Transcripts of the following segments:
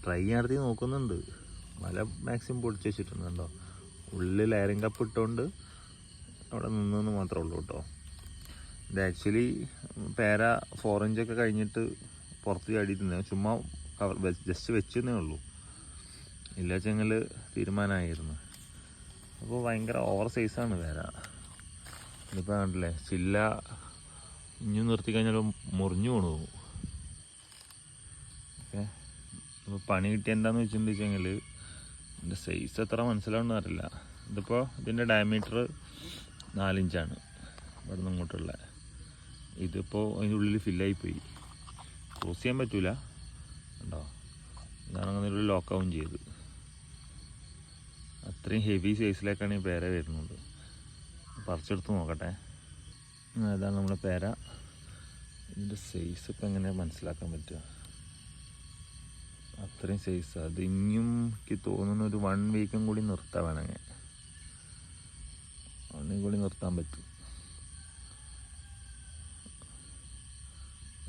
Try നടത്തി നോക്കുന്നുണ്ട്. വല മാക്സിമം പൊടിച്ച് വെച്ചിട്ടുണ്ട് കേട്ടോ. ഉള്ളിൽ ലെയറിങ് കപ്പ് ഇട്ടുകൊണ്ട് അവിടെ നിന്നെന്ന് മാത്രമേ ഉള്ളൂ കേട്ടോ. ഇത് ആക്ച്വലി പേര 4 ഇഞ്ചൊക്കെ കഴിഞ്ഞിട്ട് പുറത്ത് ചാടിയിരുന്നേ, ചുമ്മാ ജസ്റ്റ് വെച്ചെന്നേ ഉള്ളൂ. ഇല്ലാച്ചെങ്കിൽ തീരുമാനമായിരുന്നു. അപ്പോൾ ഭയങ്കര ഓവർ സൈസാണ് പേര. ഇതിപ്പോൾ കണ്ടില്ലേ, ചില്ല ഇഞ്ഞു നിർത്തി കഴിഞ്ഞാൽ മുറിഞ്ഞു പോണു പോകും. ഓക്കെ, അപ്പോൾ പണി കിട്ടിയ എന്താണെന്ന് വെച്ചിട്ടുണ്ടെങ്കിൽ ഇതിൻ്റെ സൈസ് എത്ര മനസ്സിലാവുന്ന അറിയില്ല. ഇതിപ്പോൾ ഇതിൻ്റെ ഡയമീറ്റർ 4 ഇഞ്ചാണ് ഇവിടെ നിന്ന് ഇങ്ങോട്ടുള്ള. ഇതിപ്പോൾ അതിൻ്റെ ഉള്ളിൽ ഫില്ലായിപ്പോയി, ക്രോസ് ചെയ്യാൻ പറ്റില്ല ഉണ്ടോ. ഇതാണ് അതിനുള്ളിൽ ലോക്കാവും ചെയ്ത്. അത്രയും ഹെവി സൈസിലേക്കാണ് ഈ പേര വരുന്നത്. പറിച്ചെടുത്ത് നോക്കട്ടെ. അതാണ് നമ്മുടെ പേര. ഇതിൻ്റെ സൈസ് ഇപ്പം എങ്ങനെ മനസ്സിലാക്കാൻ പറ്റുക? അത്രയും സൈസ്. അത് ഇനിയും എനിക്ക് തോന്നുന്നു ഒരു 1 വീക്കും കൂടി നിർത്താൻ വേണമെങ്കിൽ 1 വീക്ക് കൂടി നിർത്താൻ പറ്റും.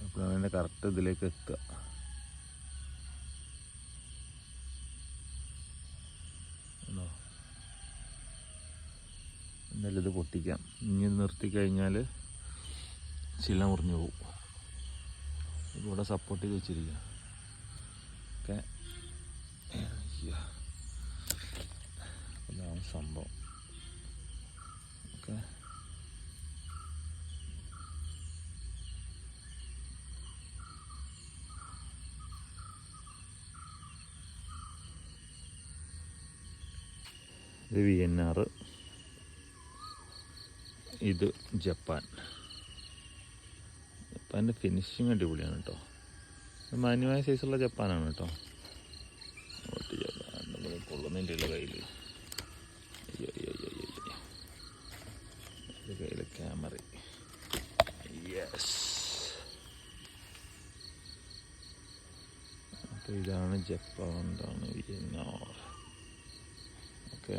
അപ്പോഴാണ് അതിൻ്റെ കറക്റ്റ് ഇതിലേക്ക് എത്തുക. എന്തായാലും ഇത് പൊട്ടിക്കാം. ഇനി നിർത്തി കഴിഞ്ഞാൽ ചില മുറിഞ്ഞു പോകും. ഇവിടെ സപ്പോർട്ട് ചെയ്ത് വെച്ചിരിക്കുക. ഓക്കെ, അതാണ് സംഭവം. ഓക്കെ, ഇത് VNR, ഇത് ജപ്പാൻ. ജപ്പാൻ്റെ ഫിനിഷിങ് അടിപൊളിയാണ് കേട്ടോ. മാന്യമായ സൈസുള്ള ജപ്പാനാണ് കേട്ടോ. കൊള്ളുന്നതിൻ്റെ ഉള്ള കയ്യിൽ കയ്യിൽ ക്യാമറ. യെസ്, അപ്പോൾ ഇതാണ് ജപ്പാൻ. VNR. ഓക്കെ.